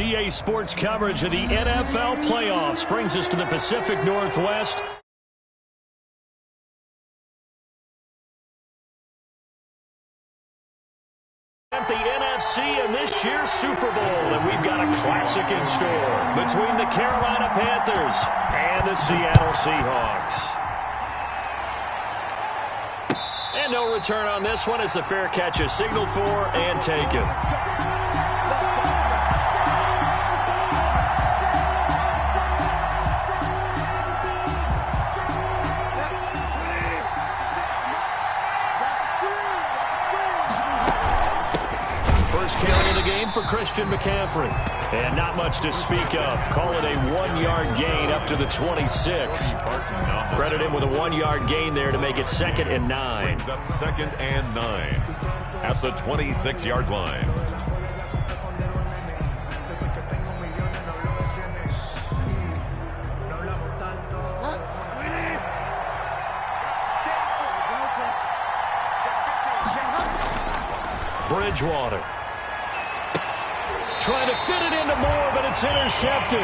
EA Sports coverage of the NFL playoffs brings us to the Pacific Northwest. At the NFC in this year's Super Bowl, and we've got a classic in store between the Carolina Panthers and the Seattle Seahawks. And no return on this one as the fair catch is signaled for and taken. Carry of the game for Christian McCaffrey. And not much to speak of. Call it a 1-yard gain up to the 26. Credit him with a 1-yard gain there to make it 2nd and 9. Brings up 2nd and 9 at the 26-yard line. Bridgewater. Trying to fit it into Moore, but it's intercepted.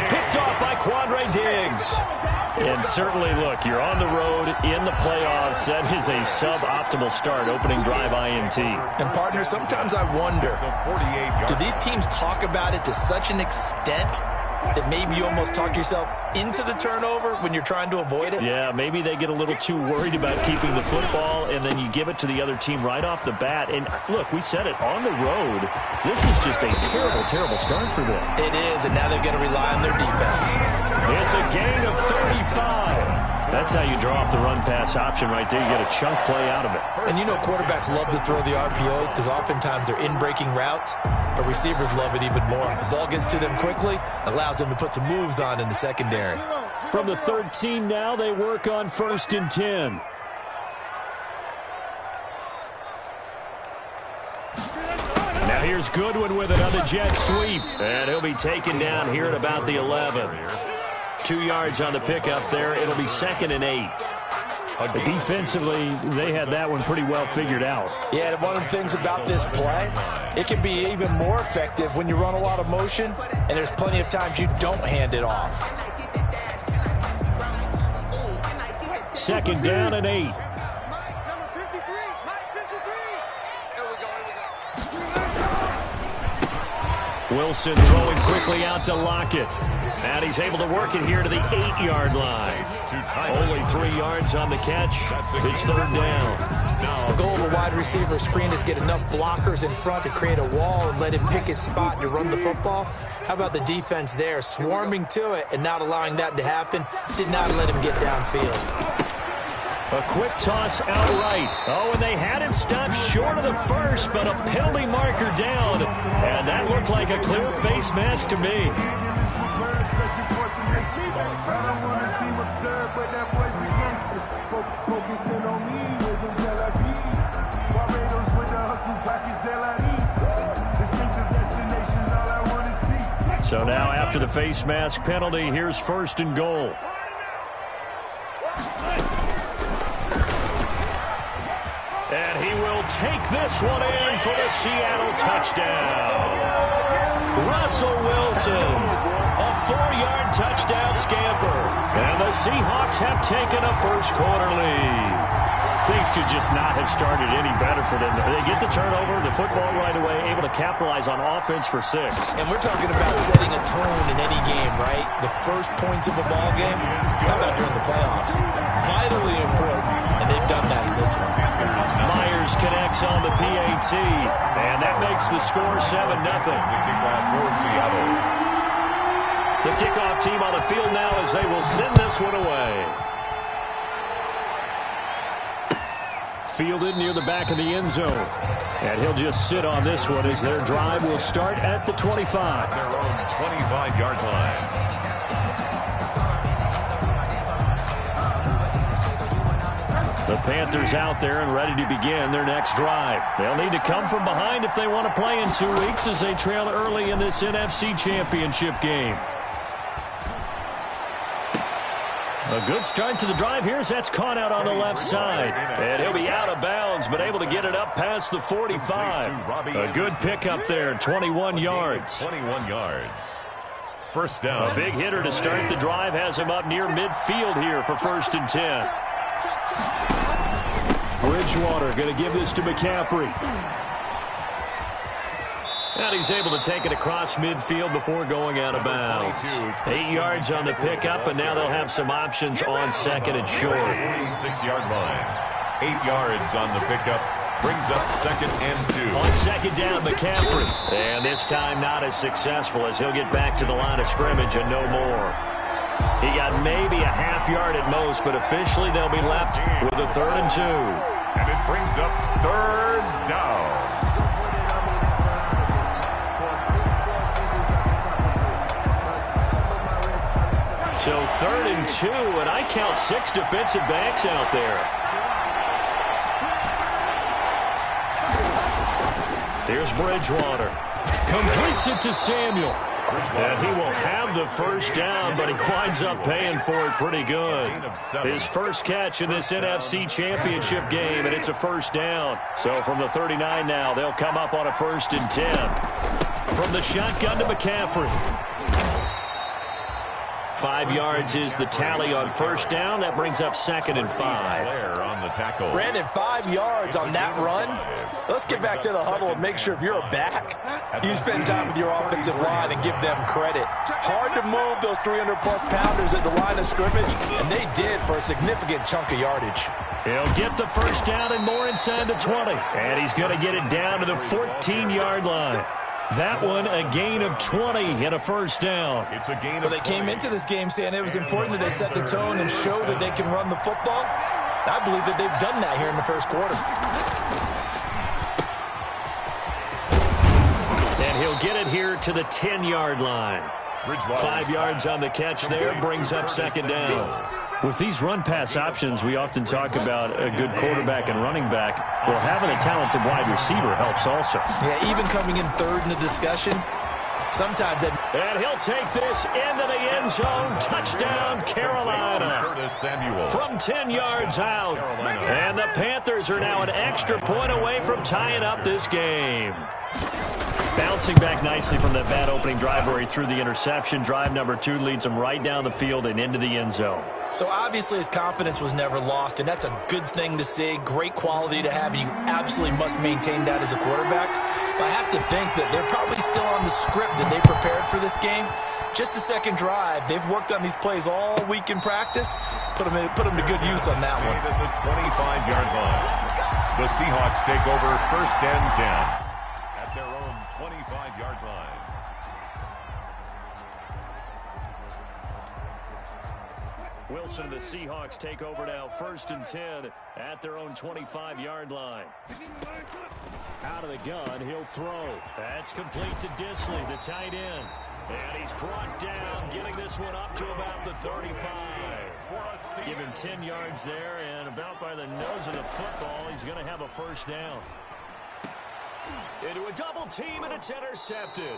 Picked off by Quandre Diggs. And certainly, look, you're on the road in the playoffs. That is a suboptimal start, opening drive INT. And, partner, sometimes I wonder, do these teams talk about it to such an extent that maybe you almost talk yourself into the turnover when you're trying to avoid it? Yeah, maybe they get a little too worried about keeping the football, and then you give it to the other team right off the bat. And, look, we said it, on the road, this is just a terrible, terrible start for them. It is, and now they've got to rely on their defense. It's a gain of 35. That's how you draw up the run-pass option right there. You get a chunk play out of it. And you know quarterbacks love to throw the RPOs because oftentimes they're in-breaking routes, but receivers love it even more. The ball gets to them quickly, allows them to put some moves on in the secondary. From the 13 now, they work on 1st and 10. Now here's Goodwin with another jet sweep, and he'll be taken down here at about the 11. 2 yards on the pickup there. It'll be 2nd and 8. Defensively, they had that one pretty well figured out. Yeah, and one of the things about this play, it can be even more effective when you run a lot of motion, and there's plenty of times you don't hand it off. 2nd down and 8. Wilson throwing quickly out to Lockett. And he's able to work it here to the 8-yard line. Only 3 yards on the catch. It's 3rd down. The goal of a wide receiver screen is get enough blockers in front to create a wall and let him pick his spot to run the football. How about the defense there, swarming to it and not allowing that to happen? Did not let him get downfield. A quick toss outright. Oh, and they had it stopped short of the first, but a penalty marker down. And that looked like a clear face mask to me. So now after the face mask penalty, here's 1st and goal. And he will take this one in for the Seattle touchdown. Russell Wilson, a 4-yard touchdown scamper. And the Seahawks have taken a first-quarter lead. Things could just not have started any better for them. They get the turnover, the football right away, able to capitalize on offense for 6. And we're talking about setting a tone in any game, right? The first points of a ball game, how about during the playoffs? Vitally important, and they've done that in this one. Myers connects on the PAT, and that makes the score 7-0. The kickoff team on the field now as they will send this one away. Fielded near the back of the end zone. And he'll just sit on this one as their drive will start at the 25. Their own 25-yard line. The Panthers out there and ready to begin their next drive. They'll need to come from behind if they want to play in 2 weeks as they trail early in this NFC Championship game. A good start to the drive here as that's caught out on the left side. And he'll be out of bounds, but able to get it up past the 45. A good pickup there, 21 yards. 21 yards. First down. A big hitter to start the drive has him up near midfield here for 1st and 10. Bridgewater going to give this to McCaffrey. And he's able to take it across midfield before going out of bounds. 8 yards on the pickup, and now they'll have some options on 2nd and short. 46-yard line. 8 yards on the pickup. Brings up 2nd and 2. On 2nd down, McCaffrey. And this time not as successful as he'll get back to the line of scrimmage and no more. He got maybe a half yard at most, but officially they'll be left with a 3rd and 2. And it brings up 3rd down. So 3rd and 2, and I count 6 defensive backs out there. Here's Bridgewater. Completes it to Samuel. And he will have the 1st down, but he winds up paying for it pretty good. His first catch in this NFC Championship game, and it's a 1st down. So from the 39 now, they'll come up on a 1st and 10. From the shotgun to McCaffrey. 5 yards is the tally on 1st down. That brings up 2nd and 5. On the tackle. Brandon, 5 yards on that run. Let's get back to the huddle and make sure if you're a back, you spend time with your offensive line and give them credit. Hard to move those 300-plus pounders at the line of scrimmage, and they did for a significant chunk of yardage. He'll get the 1st down and more inside the 20. And he's going to get it down to the 14-yard line. That one, a gain of 20 and a 1st down. It's a gain well, they came into this game saying it was important that they set the tone and show that they can run the football. I believe that they've done that here in the 1st quarter. And he'll get it here to the 10-yard line. 5 yards on the catch there, brings up 2nd down. With these run-pass options, we often talk about a good quarterback and running back. Well, having a talented wide receiver helps also. Yeah, even coming in 3rd in the discussion, sometimes that... And he'll take this into the end zone. Touchdown, Carolina. From 10 yards out. And the Panthers are now an extra point away from tying up this game. Bouncing back nicely from that bad opening drive where he threw the interception. Drive number 2 leads him right down the field and into the end zone. So obviously his confidence was never lost, and that's a good thing to see. Great quality to have, and you absolutely must maintain that as a quarterback. But I have to think that they're probably still on the script that they prepared for this game. Just the 2nd drive. They've worked on these plays all week in practice. Put them to good use on that one. At the 25-yard line. The Seahawks take over 1st and 10. At their own 25-yard line. Wilson, the Seahawks take over now 1st and 10 at their own 25-yard line. Out of the gun, he'll throw. That's complete to Disley, the tight end. And he's brought down, getting this one up to about the 35. Give him 10 yards there, and about by the nose of the football, he's going to have a 1st down. Into a double team, and it's intercepted.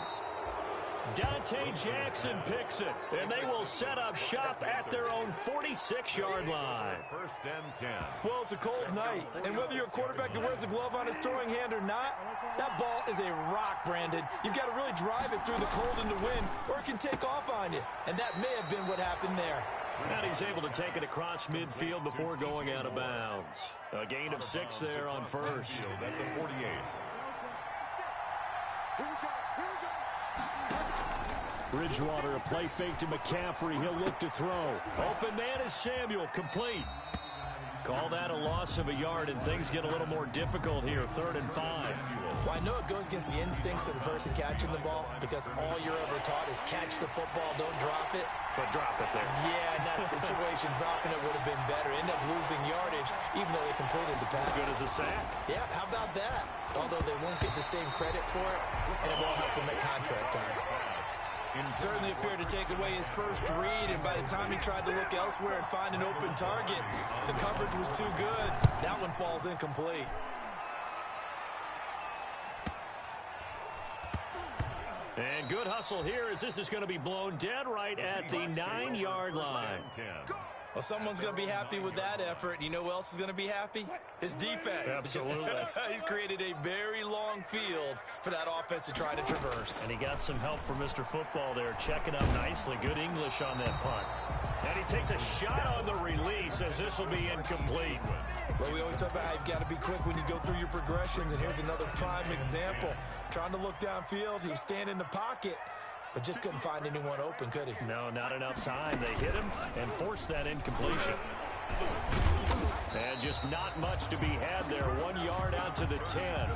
Dante Jackson picks it, and they will set up shop at their own 46-yard line. 1st and 10. Well, it's a cold night, and whether you're a quarterback that wears a glove on his throwing hand or not, that ball is a rock, Brandon. You've got to really drive it through the cold and the wind, or it can take off on you, and that may have been what happened there. And he's able to take it across midfield before going out of bounds. A gain of 6 there on 1st. At the 48. Bridgewater, a play fake to McCaffrey. He'll look to throw. Open man is Samuel, complete. Call that a loss of a yard, and things get a little more difficult here, 3rd and 5. Well, I know it goes against the instincts of the person catching the ball because all you're ever taught is catch the football, don't drop it. But drop it there. Yeah, in that situation, dropping it would have been better. End up losing yardage, even though they completed the pass. Good as a sack. Yeah, how about that? Although they won't get the same credit for it, and it won't help them at contract time. Certainly appeared to take away his first read, and by the time he tried to look elsewhere and find an open target, the coverage was too good. That one falls incomplete. And good hustle here as this is going to be blown dead right at the 9-yard line. Well, someone's going to be happy with that effort. You know who else is going to be happy? His defense. Absolutely. He's created a very long field for that offense to try to traverse. And he got some help from Mr. Football there, checking up nicely. Good English on that punt. And he takes a shot on the release as this will be incomplete. Well, we always talk about how you've got to be quick when you go through your progressions, and here's another prime example. Trying to look downfield, he was standing in the pocket, but just couldn't find anyone open, could he? No, not enough time. They hit him and forced that incompletion. And just not much to be had there. 1 yard out to the 10.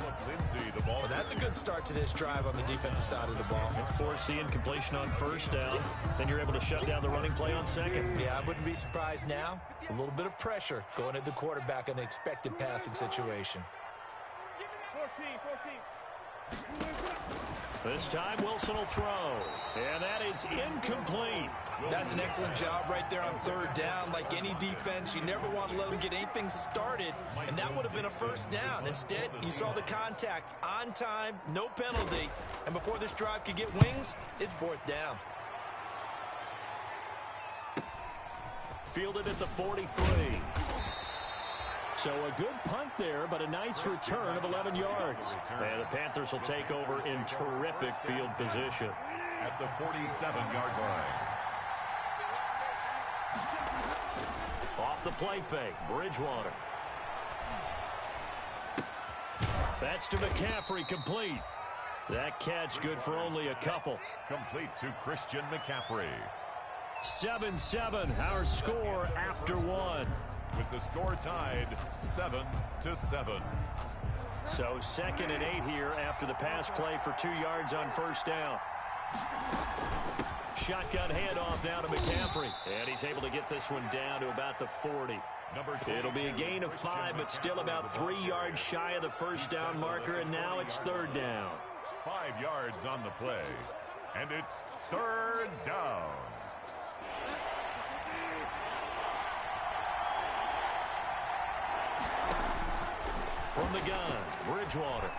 Well, that's a good start to this drive on the defensive side of the ball. Force the incompletion on first down. Then you're able to shut down the running play on second. Yeah, I wouldn't be surprised now. A little bit of pressure going at the quarterback in the expected passing situation. 14. This time Wilson will throw. And that is incomplete. That's an excellent job right there on third down. Like any defense, you never want to let them get anything started, and that would have been a first down. Instead, you saw the contact on time, no penalty, and before this drive could get wings, it's fourth down. Fielded at the 43. So a good punt there, but a nice return of 11 yards. And the Panthers will take over in terrific field position. At the 47-yard line. Off the play fake, Bridgewater. That's to McCaffrey, complete. That catch good for only a couple. Complete to Christian McCaffrey. 7-7, our score after one. With the score tied 7-7. So 2nd and 8 here after the pass play for 2 yards on first down. Shotgun handoff now to McCaffrey. And he's able to get this one down to about the 40. It'll be a gain of 5, but still about 3 yards shy of the first down marker, and now it's third down. 5 yards on the play. And it's third down. From the gun, Bridgewater.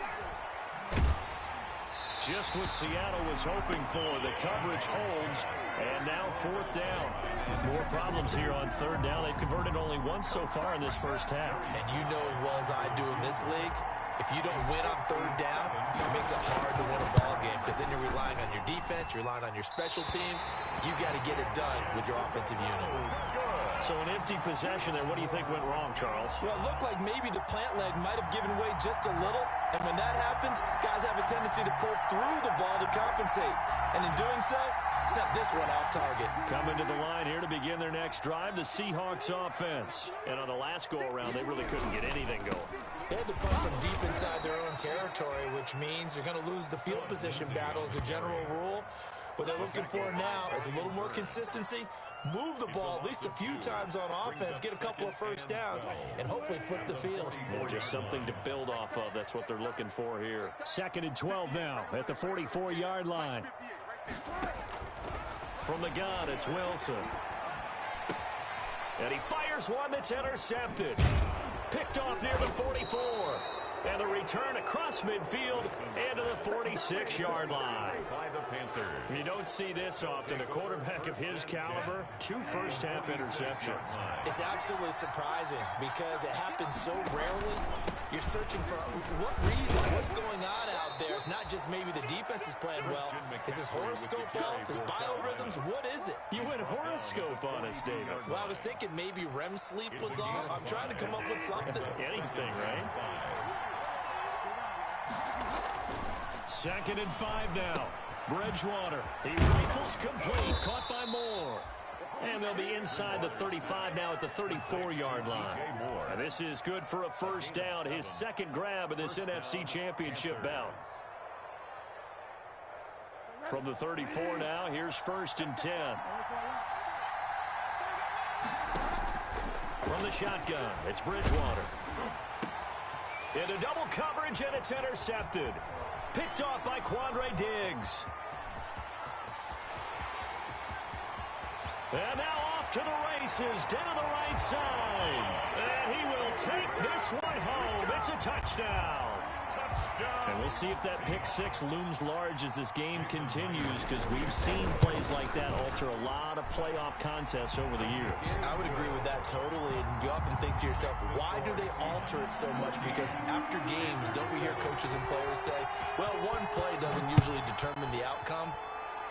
Just what Seattle was hoping for. The coverage holds, and now fourth down. More problems here on third down. They've converted only once so far in this first half. And you know as well as I do in this league, if you don't win on third down, it makes it hard to win a ball game because then you're relying on your defense, you're relying on your special teams. You've got to get it done with your offensive unit. So an empty possession there. What do you think went wrong, Charles? Well, it looked like maybe the plant leg might have given way just a little. And when that happens, guys have a tendency to pull through the ball to compensate. And in doing so, sent this one off target. Coming to the line here to begin their next drive, the Seahawks offense. And on the last go-around, they really couldn't get anything going. They had to punt from deep inside their own territory, which means they're going to lose the field position battle as a general rule. What they're looking for now is a little more consistency, move the ball at least a few times on offense, get a couple of first downs, and hopefully flip the field. Yeah, just something to build off of. That's what they're looking for here. 2nd and 12 now at the 44-yard line. From the gun, it's Wilson. And he fires one that's intercepted. Picked off near the 44. And the return across midfield and to the 46-yard line. By the Panthers. You don't see this often. A quarterback of his caliber, 2 first-half interceptions. It's absolutely surprising because it happens so rarely. You're searching for what reason, what's going on out there. It's not just maybe the defense is playing well. Is his horoscope off? His biorhythms? What is it? You went horoscope on us, David. Well, I was thinking maybe REM sleep was off. I'm trying to come up with something. Anything, right? 2nd and 5 now. Bridgewater. He rifles complete. Caught by Moore. And they'll be inside the 35 now at the 34-yard line. And this is good for a first down. His second grab of this NFC Championship bout. From the 34 now, here's 1st and 10. From the shotgun, it's Bridgewater. Into double coverage, and it's intercepted. Picked off by Quandre Diggs. And now off to the races, down the right side. And he will take this one home. It's a touchdown. And we'll see if that pick six looms large as this game continues, because we've seen plays like that alter a lot of playoff contests over the years. I would agree with that totally. And you often think to yourself, why do they alter it so much? Because after games, don't we hear coaches and players say, well, one play doesn't usually determine the outcome?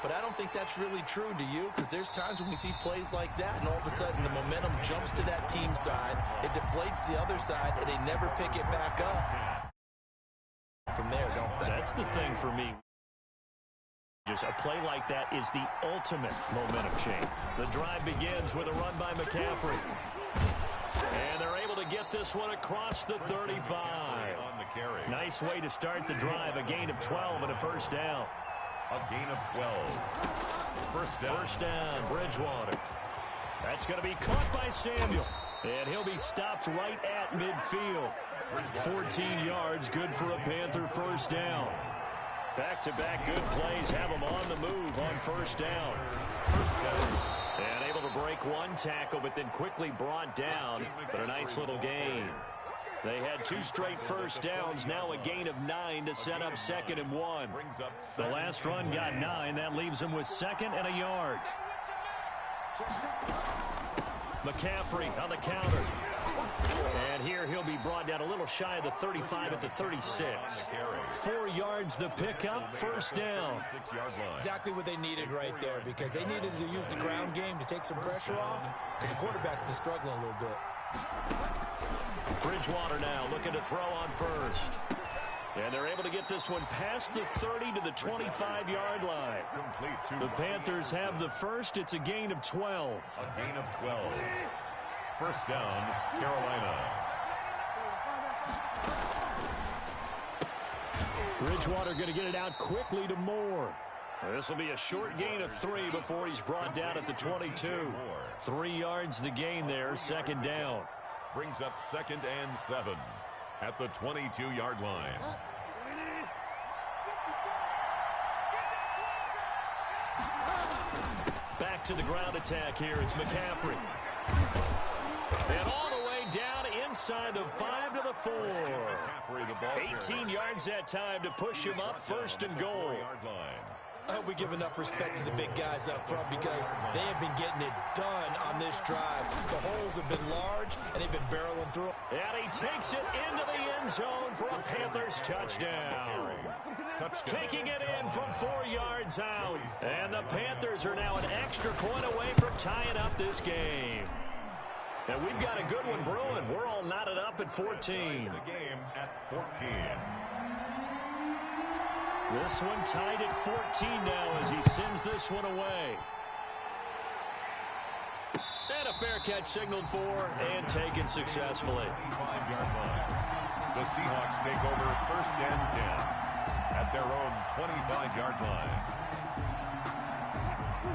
But I don't think that's really true, do you? Because there's times when we see plays like that, and all of a sudden the momentum jumps to that team side, it deflates the other side, and they never pick it back up from there, don't they? That's the thing for me. Just a play like that is the ultimate momentum change. The drive begins with a run by McCaffrey. And they're able to get this one across the 35. Nice way to start the drive, a gain of 12 and a first down. A gain of 12. First down, Bridgewater. That's going to be caught by Samuel. And he'll be stopped right at midfield. 14 yards, good for a Panther first down. Back-to-back good plays have him on the move on first down. And able to break one tackle, but then quickly brought down. But a nice little gain. They had two straight first downs, now a gain of 9 to set up 2nd and 1. The last run got 9. That leaves him with 2nd and a yard. McCaffrey on the counter. And here he'll be brought down a little shy of the 35 at the 36. 4 yards the pickup, first down. Exactly what they needed right there, because they needed to use the ground game to take some pressure off, because the quarterback's been struggling a little bit. Bridgewater now looking to throw on first. And they're able to get this one past the 30 to the 25-yard line. The Panthers have the first. It's a gain of 12. A gain of 12. First down, Carolina. Bridgewater going to get it out quickly to Moore. This will be a short gain of 3 before he's brought down at the 22. 3 yards the gain there, 2nd down. Brings up 2nd and 7 at the 22-yard line. Back to the ground attack here. It's McCaffrey. And all the way down inside the 5 to the 4. 18 yards that time to push him up, 1st and goal. I hope we give enough respect to the big guys up front, because they have been getting it done on this drive. The holes have been large, and they've been barreling through. And he takes it into the end zone for a Panthers touchdown. Taking it in from 4 yards out. And the Panthers are now an extra point away from tying up this game. And we've got a good one brewing. We're all knotted up at 14. The game at 14. This one tied at 14 now as he sends this one away. And a fair catch signaled for and taken successfully. 5-yard line. The Seahawks take over 1st and 10 at their own 25-yard line.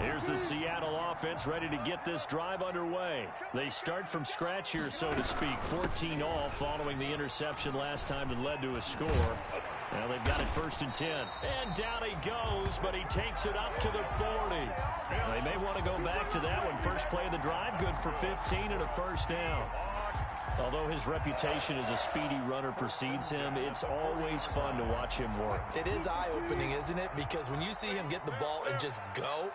Here's the Seattle offense ready to get this drive underway. They start from scratch here, so to speak. 14 all following the interception last time that led to a score. Now they've got it 1st and 10. And down he goes, but he takes it up to the 40. They may want to go back to that one. First play of the drive, good for 15 and a first down. Although his reputation as a speedy runner precedes him, it's always fun to watch him work. It is eye-opening, isn't it? Because when you see him get the ball and just go,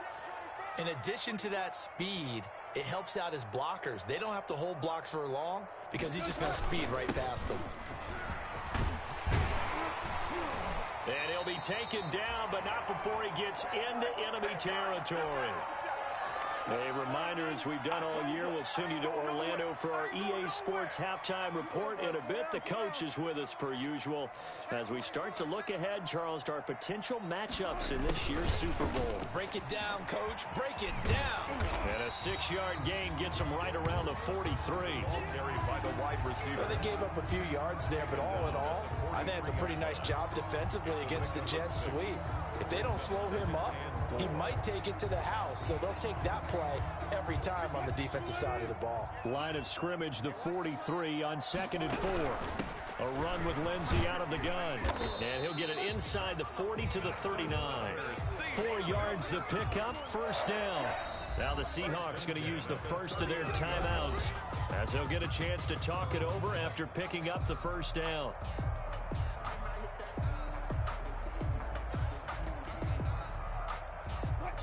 in addition to that speed, it helps out his blockers. They don't have to hold blocks for long because he's just going to speed right past them. And he'll be taken down, but not before he gets into enemy territory. A reminder, as we've done all year, we'll send you to Orlando for our EA Sports Halftime Report in a bit. The coach is with us per usual as we start to look ahead, Charles, to our potential matchups in this year's Super Bowl. Break it down, Coach. Break it down. And a 6-yard gain gets him right around the 43. Carried by the wide receiver. Well, they gave up a few yards there, but all in all, I think it's a pretty nice job defensively against the Jets sweep. If they don't slow him up, he might take it to the house, so they'll take that play every time on the defensive side of the ball. Line of scrimmage, the 43 on 2nd and 4. A run with Lindsey out of the gun. And he'll get it inside the 40 to the 39. 4 yards the pickup, first down. Now the Seahawks going to use the first of their timeouts as they'll get a chance to talk it over after picking up the first down.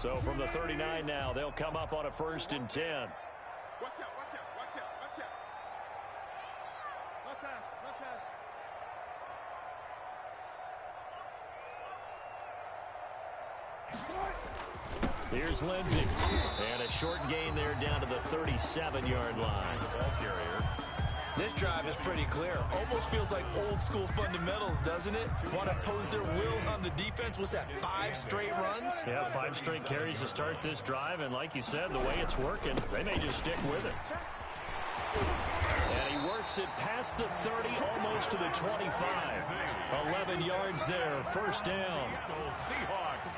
So from the 39 now, they'll come up on a 1st and 10. Watch out, watch out, watch out, watch out. No time, no time. Here's Lindsey. And a short gain there down to the 37-yard line. Ball carrier. This drive is pretty clear. Almost feels like old school fundamentals, doesn't it? Want to impose their will on the defense. What's that, 5 straight runs? Yeah, 5 straight carries to start this drive. And like you said, the way it's working, they may just stick with it. And he works it past the 30, almost to the 25. 11 yards there, 1st down.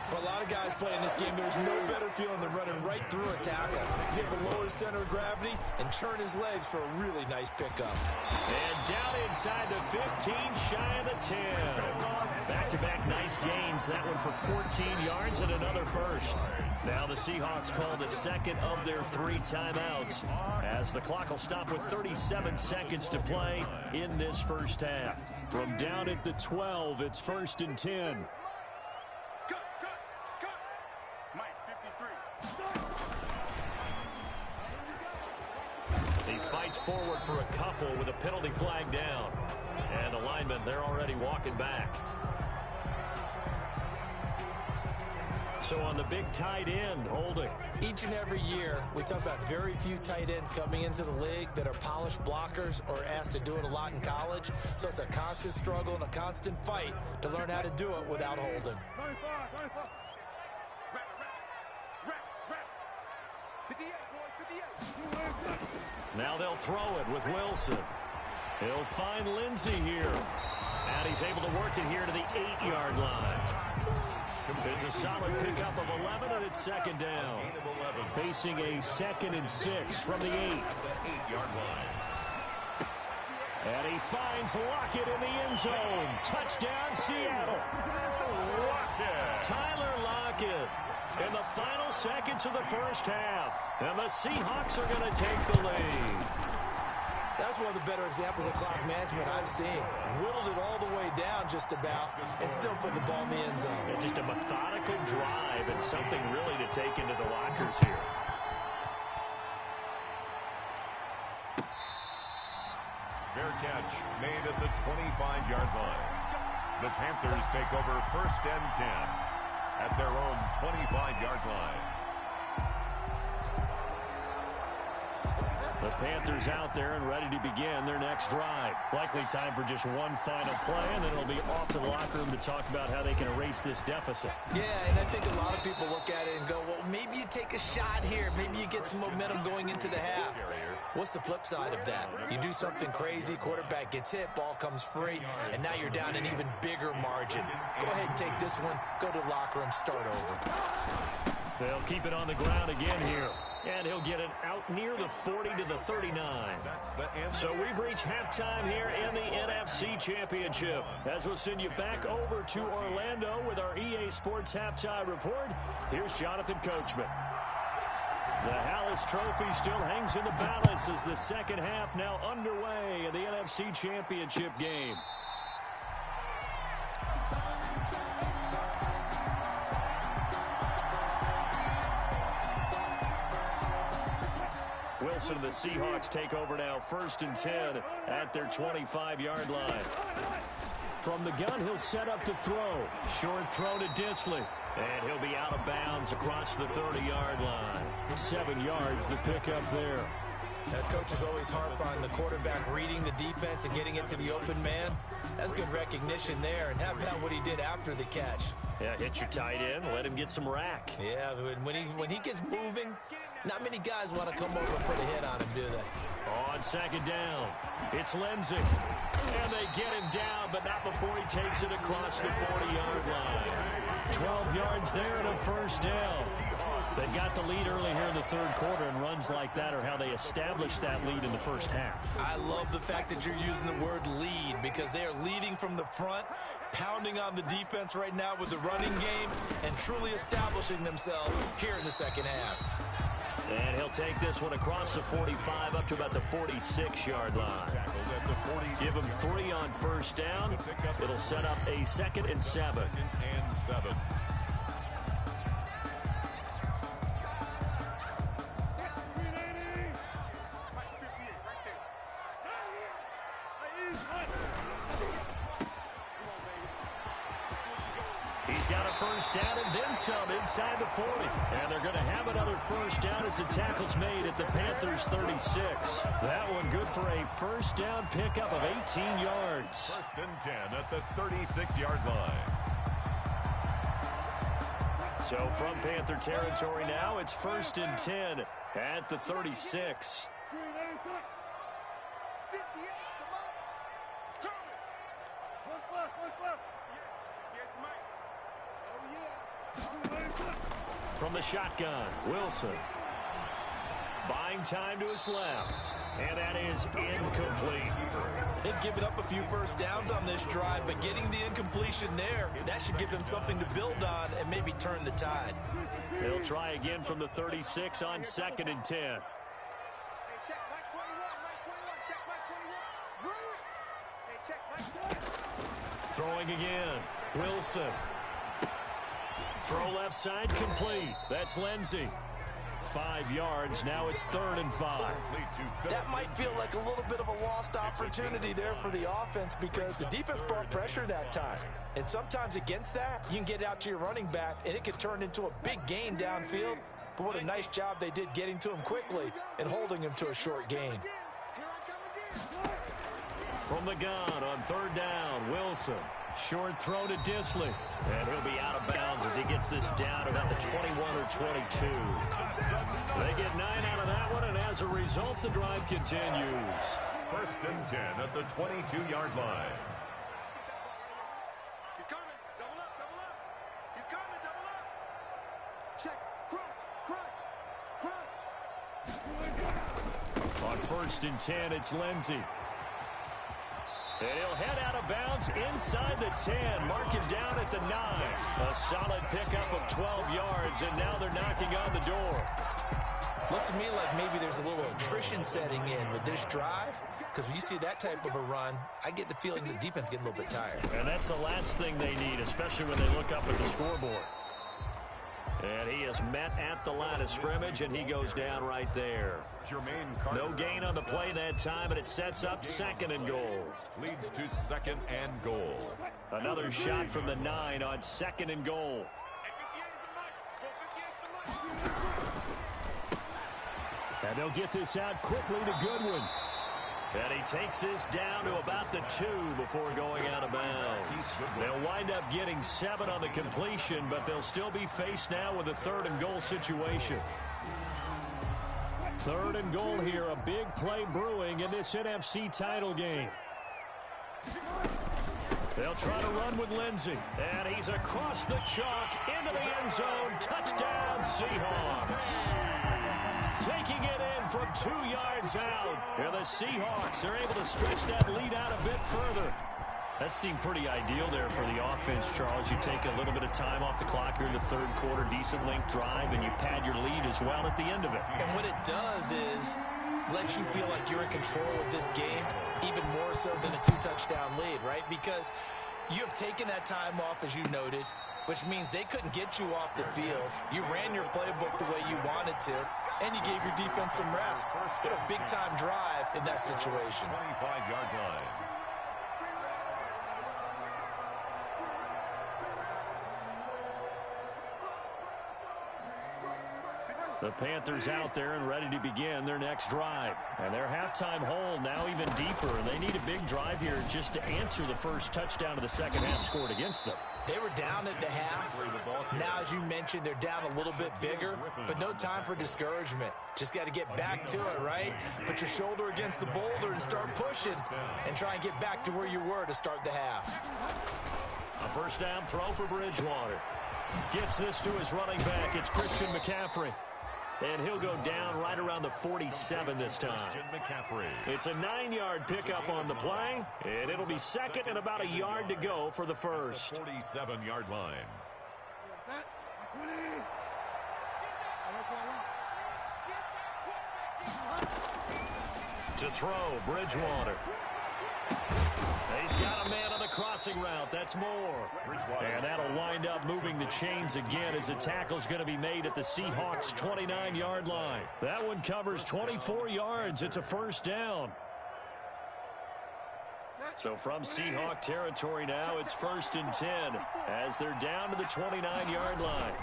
For a lot of guys playing this game, there's no better feeling than running right through a tackle. He's able to lower his center of gravity and churn his legs for a really nice pickup. And down inside the 15, shy of the 10. Back-to-back nice gains. That one for 14 yards and another 1st. Now the Seahawks call the 2nd of their 3 timeouts, as the clock will stop with 37 seconds to play in this 1st half. From down at the 12, it's 1st and 10. Mike, 53. He fights forward for a couple with a penalty flag down. And the linemen, they're already walking back. So on the big tight end, holding. Each and every year, we talk about very few tight ends coming into the league that are polished blockers or asked to do it a lot in college. So it's a constant struggle and a constant fight to learn how to do it without holding. 95, 95. Rap. 58, boys, 58. Now they'll throw it with Wilson. He'll find Lindsey here. And he's able to work it here to the 8-yard line. It's a solid pickup of 11, and it's 2nd down. Facing a 2nd and 6 from the 8. 8-yard line. And he finds Lockett in the end zone. Touchdown, Seattle. Tyler Lockett in the final seconds of the 1st half. And the Seahawks are going to take the lead. That's one of the better examples of clock management I've seen. Whittled it all the way down just about and still put the ball in the end zone. Yeah, just a methodical drive and something really to take into the lockers here. Fair catch made at the 25-yard line. The Panthers take over 1st and 10 at their own 25-yard line. The Panthers out there and ready to begin their next drive. Likely time for just one final play, and then it'll be off to the locker room to talk about how they can erase this deficit. Yeah, and I think a lot of people look at it and go, well, maybe you take a shot here. Maybe you get some momentum going into the half. What's the flip side of that? You do something crazy, quarterback gets hit, ball comes free, and now you're down an even bigger margin. Go ahead and take this one, go to the locker room, start over. They'll keep it on the ground again here. And he'll get it out near the 40 to the 39. So we've reached halftime here in the NFC Championship. As we'll send you back over to Orlando with our EA Sports Halftime Report, here's Jonathan Coachman. The Hallis Trophy still hangs in the balance as the 2nd half now underway in the NFC Championship game. Wilson and the Seahawks take over now, 1st and 10 at their 25-yard line. From the gun, he'll set up to throw. Short throw to Disley. And he'll be out of bounds across the 30-yard line. 7 yards, the pickup there. Coaches always harp on the quarterback reading the defense and getting it to the open man. That's good recognition there. And how about what he did after the catch? Yeah, hit your tight end, let him get some rack. Yeah, when he gets moving, not many guys want to come over and put a hit on him, do they? On 2nd down, it's Lindsey. And they get him down, but not before he takes it across the 40-yard line. 12 yards there and a 1st down. They got the lead early here in the 3rd quarter, and runs like that are how they established that lead in the 1st half. I love the fact that you're using the word lead because they are leading from the front, pounding on the defense right now with the running game, and truly establishing themselves here in the 2nd half. And he'll take this one across the 45 up to about the 46-yard line. Give him 3 on 1st down. It'll set up a 2nd and 7. got a first down and then some inside the 40. And they're going to have another first down as the tackle's made at the Panthers' 36. That one good for a first down pickup of 18 yards. First and 10 at the 36-yard line. So from Panther territory now, it's first and 10 at the 36. From the shotgun, Wilson. Buying time to his left. And that is incomplete. They've given up a few first downs on this drive, but getting the incompletion there, that should give them something to build on and maybe turn the tide. They'll try again from the 36 on 2nd and 10. Throwing again. Wilson. Throw left side complete. That's Lindsey. 5 yards. Now it's 3rd and 5. That might feel like a little bit of a lost opportunity there for the offense because the defense brought pressure that time. And sometimes against that, you can get out to your running back, and it could turn into a big gain downfield. But what a nice job they did getting to him quickly and holding him to a short gain. From the gun on 3rd down, Wilson. Short throw to Disley. And he'll be out of bounds as he gets this down about the 21 or 22. They get 9 out of that one, and as a result, the drive continues. First and 10 at the 22-yard line. He's coming. Double up, double up. He's coming, double up. Check. Crunch. On 1st and 10, it's Lindsey. And he'll head out of bounds inside the 10. Mark him down at the 9. A solid pickup of 12 yards, and now they're knocking on the door. Looks to me like maybe there's a little attrition setting in with this drive, because when you see that type of a run, I get the feeling the defense getting a little bit tired. And that's the last thing they need, especially when they look up at the scoreboard. And he is met at the line of scrimmage, and he goes down right there. No gain on the play that time, and it sets up 2nd and goal. Leads to 2nd and goal. Another shot from the 9 on 2nd and goal. And they'll get this out quickly to Goodwin. And he takes this down to about the 2 before going out of bounds. They'll wind up getting 7 on the completion, but they'll still be faced now with a 3rd and goal situation. 3rd and goal here, a big play brewing in this NFC title game. They'll try to run with Lindsey. And he's across the chalk into the end zone. Touchdown, Seahawks. Taking it in from 2 yards out. And the Seahawks are able to stretch that lead out a bit further. That seemed pretty ideal there for the offense, Charles. You take a little bit of time off the clock here in the 3rd quarter, decent length drive, and you pad your lead as well at the end of it. And what it does is let you feel like you're in control of this game, even more so than a 2-touchdown lead, right? Because you have taken that time off, as you noted, which means they couldn't get you off the field. You ran your playbook the way you wanted to, and you gave your defense some rest. What a big-time drive in that situation. 25-yard line. The Panthers out there and ready to begin their next drive. And their halftime hole now even deeper. And they need a big drive here just to answer the first touchdown of the second half scored against them. They were down at the half. Now, as you mentioned, they're down a little bit bigger, but no time for discouragement. Just got to get back to it, right? Put your shoulder against the boulder and start pushing and try and get back to where you were to start the half. A first down throw for Bridgewater. Gets this to his running back. It's Christian McCaffrey. And he'll go down right around the 47 this time. It's a 9-yard pickup on the play, and it'll be 2nd and about a yard to go for the first. 47-yard line. To throw, Bridgewater. He's got a man on the crossing route. That's Moore. And that'll wind up moving the chains again as the tackle's going to be made at the Seahawks' 29-yard line. That one covers 24 yards. It's a first down. So from Seahawk territory now, it's 1st and 10 as they're down to the 29-yard line.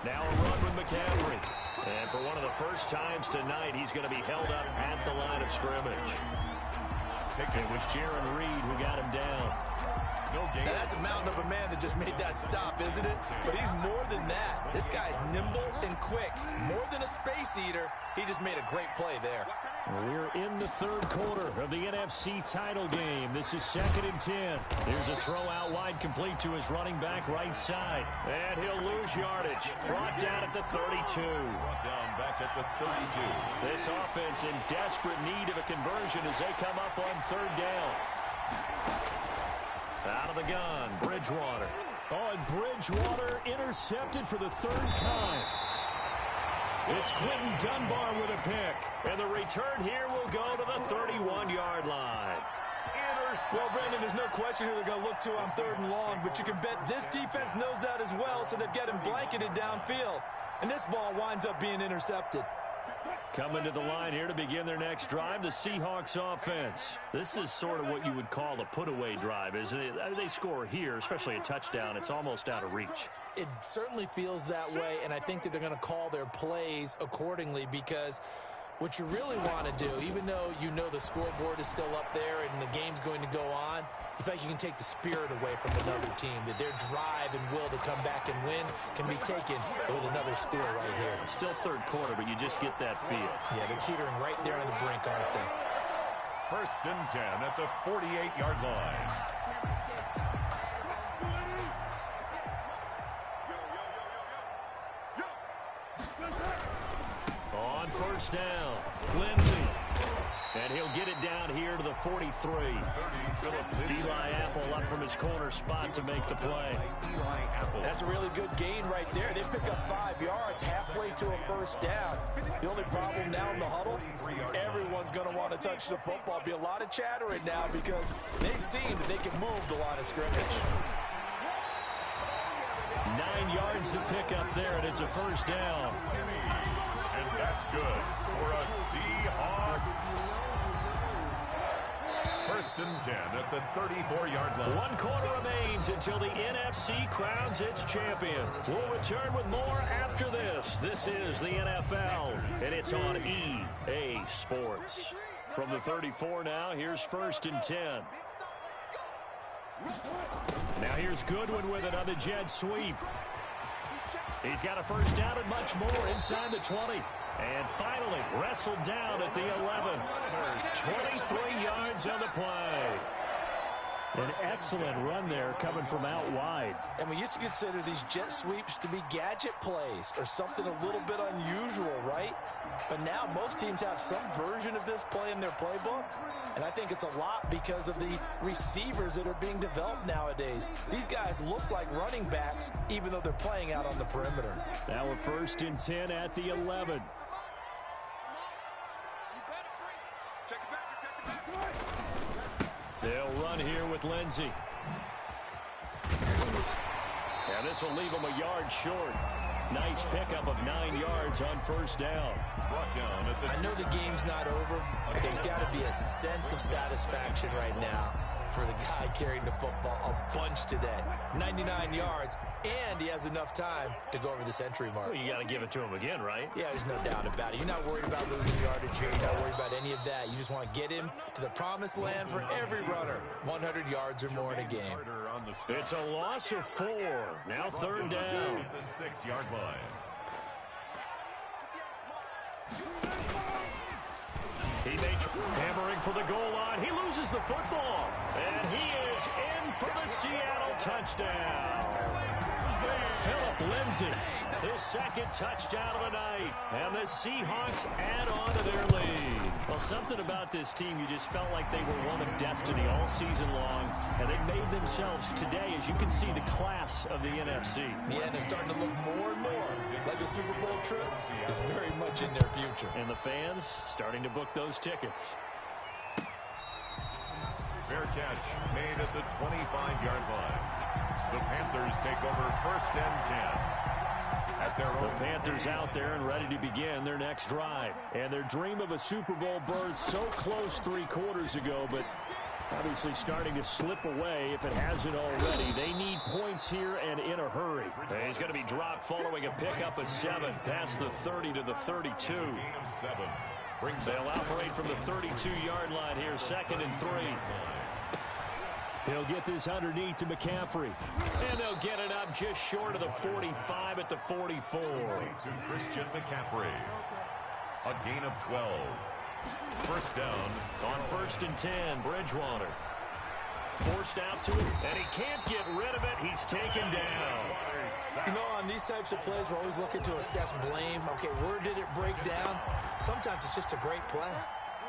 Now a run with McCaffrey. And for one of the first times tonight, he's going to be held up at the line of scrimmage. It was Jaron Reed who got him down. Now that's a mountain of a man that just made that stop, isn't it? But he's more than that. This guy's nimble and quick. More than a space eater, he just made a great play there. We're in the third quarter of the NFC title game. This is 2nd and 10. There's a throw out wide complete to his running back right side. And he'll lose yardage. Brought down at the 32. Brought down back at the 32. This offense in desperate need of a conversion as they come up on 3rd down. Out of the gun, Bridgewater. Oh, and Bridgewater intercepted for the 3rd time. It's Quentin Dunbar with a pick. And the return here will go to the 31-yard line. Well, Brandon, there's no question who they're going to look to on 3rd and long, but you can bet this defense knows that as well, so they're getting blanketed downfield. And this ball winds up being intercepted. Coming to the line here to begin their next drive, the Seahawks offense. This is sort of what you would call a put-away drive, isn't it? They score here, especially a touchdown. It's almost out of reach. It certainly feels that way, and I think that they're going to call their plays accordingly because what you really want to do, even though you know the scoreboard is still up there and the game's going to go on, you think you can take the spirit away from another team, that their drive and will to come back and win can be taken with another score right here. Still 3rd quarter, but you just get that feel. Yeah, they're teetering right there on the brink, aren't they? 1st and 10 at the 48-yard line. On 1st down, Lindsey. And he'll get it down here to the 43. Eli Apple up from his corner spot to make the play. That's a really good gain right there. They pick up 5 yards halfway to a 1st down. The only problem now in the huddle, everyone's going to want to touch the football. Be a lot of chattering now because they've seen that they can move the line of scrimmage. 9 yards to pick up there, and it's a 1st down. And that's good for a Seahawks. 1st and 10 at the 34-yard line. 1 quarter remains until the NFC crowns its champion. We'll return with more after this. This is the NFL, and it's on EA Sports. From the 34 now, here's 1st and 10. Now here's Goodwin with it on the jet sweep. He's got a 1st down and much more inside the 20. And finally, wrestled down at the 11. 23 yards on the play. An excellent run there coming from out wide. And we used to consider these jet sweeps to be gadget plays or something a little bit unusual, right? But now most teams have some version of this play in their playbook. And I think it's a lot because of the receivers that are being developed nowadays. These guys look like running backs even though they're playing out on the perimeter. Now we're 1st and 10 at the 11. They'll run here with Lindsey. And this will leave them a yard short. Nice pickup of 9 yards on 1st down. I know the game's not over, but there's got to be a sense of satisfaction right now for the guy carrying the football a bunch today. 99 yards, and he has enough time to go over the century mark. Well, you got to give it to him again, right? Yeah, there's no doubt about it. You're not worried about losing yardage here. You're not worried about any of that. You just want to get him to the promised land for every runner. 100 yards or more in a game. It's a loss of 4. Now 3rd down. The 6-yard line. Teammates hammering for the goal line. He loses the football. And he is in for the Seattle touchdown. Phillip Lindsay, his 2nd touchdown of the night. And the Seahawks add on to their lead. Well, something about this team, you just felt like they were one of destiny all season long. And they made themselves today, as you can see, the class of the NFC. Yeah, and it's starting to look more and more like the Super Bowl trip is very much in their future. And the fans starting to book those tickets. Fair catch made at the 25-yard line. The Panthers take over 1st and 10. At their own. The Panthers out there and ready to begin their next drive. And their dream of a Super Bowl berth so close 3 quarters ago, but Obviously starting to slip away if it hasn't already. They need points here and in a hurry. He's going to be dropped following a pickup of 7 past the 30 to the 32. They'll operate from the 32-yard line here, 2nd and 3. He'll get this underneath to McCaffrey. And they'll get it up just short of the 45 at the 44. To Christian McCaffrey. A gain of 12. First down. On 1st and 10, Bridgewater. Forced out to him, and he can't get rid of it. He's taken down. You know, on these types of plays, we're always looking to assess blame. Okay, where did it break down? Sometimes it's just a great play.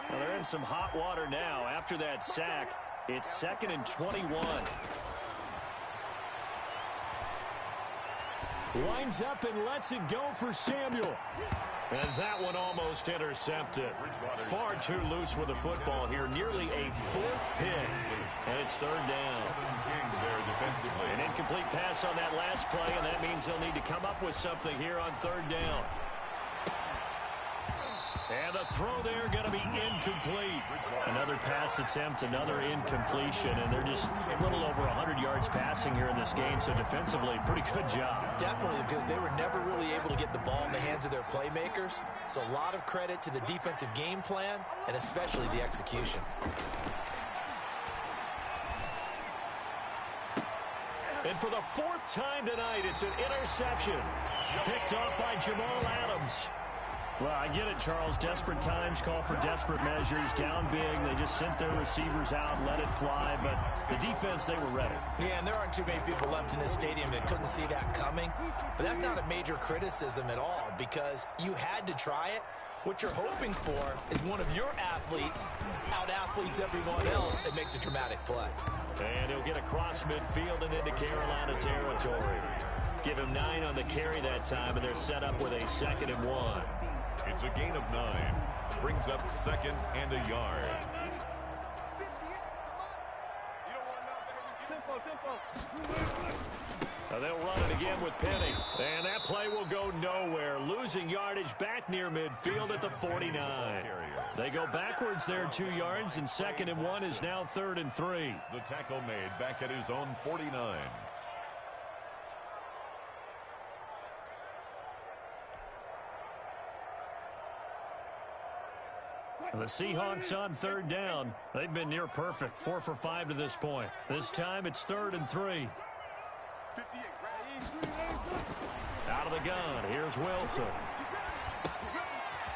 Well, they're in some hot water now. After that sack, it's 2nd and 21. Lines up and lets it go for Samuel. And that one almost intercepted. Far too loose with the football here. Nearly a 4th pick. And it's 3rd down. An incomplete pass on that last play, and that means they'll need to come up with something here on 3rd down. And the throw there going to be incomplete. Another pass attempt, another incompletion, and they're just a little over 100 yards passing here in this game, so defensively, pretty good job. Definitely, because they were never really able to get the ball in the hands of their playmakers. So a lot of credit to the defensive game plan, and especially the execution. And for the 4th time tonight, it's an interception. Picked off by Jamal Adams. Well, I get it, Charles. Desperate times call for desperate measures. Down big, they just sent their receivers out, let it fly. But the defense, they were ready. Yeah, and there aren't too many people left in this stadium that couldn't see that coming. But that's not a major criticism at all, because you had to try it. What you're hoping for is one of your athletes out-athletes everyone else and makes a dramatic play. And he'll get across midfield and into Carolina territory. Give him 9 on the carry that time, and they're set up with a 2nd and 1. It's a gain of 9. Brings up 2nd and a yard. Now they'll run it again with Penny. And that play will go nowhere. Losing yardage back near midfield at the 49. They go backwards there 2 yards, and 2nd and 1 is now 3rd and 3. The tackle made back at his own 49. The Seahawks on 3rd down. They've been near perfect, 4 for 5 to this point. This time it's 3rd and 3. Out of the gun, here's Wilson.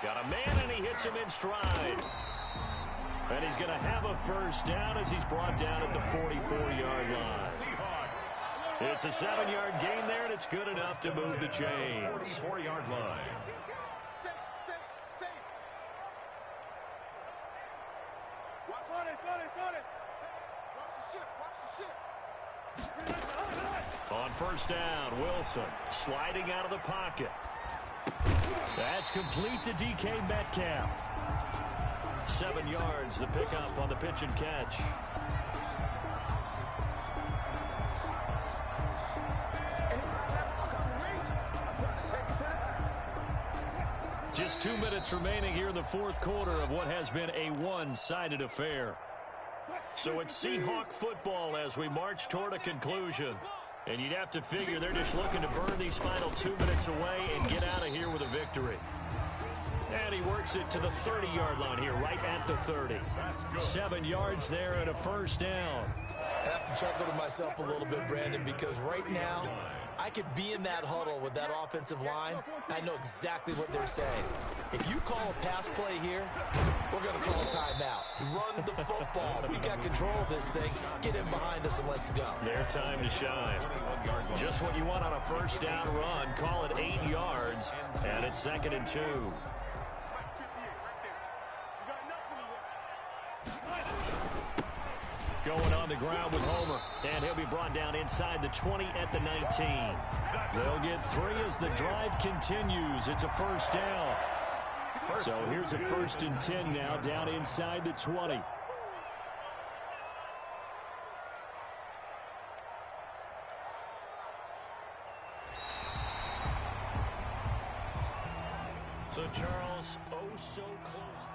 Got a man, and he hits him in stride. And he's going to have a first down as he's brought down at the 44-yard line. It's a 7-yard gain there, and it's good enough to move the chains. 44-yard line. On 1st down, Wilson sliding out of the pocket. That's complete to DK Metcalf. 7 yards, the pickup on the pitch and catch. Just 2 minutes remaining here in the 4th quarter of what has been a one-sided affair. So it's Seahawk football as we march toward a conclusion. And you'd have to figure they're just looking to burn these final 2 minutes away and get out of here with a victory. And he works it to the 30-yard line here, right at the 30. 7 yards there and a first down. I have to chuckle to myself a little bit, Brandon, because right now I could be in that huddle with that offensive line. I know exactly what they're saying. If you call a pass play here, we're going to call a timeout. Run the football. We got control of this thing. Get in behind us and let's go. Their time to shine. Just what you want on a first down run. Call it 8 yards, and it's 2nd and 2. Going on the ground with Homer, and he'll be brought down inside the 20 at the 19. They'll get 3 as the drive continues. It's a first down. So here's a 1st and 10 now, down inside the 20. So Charles, oh so close.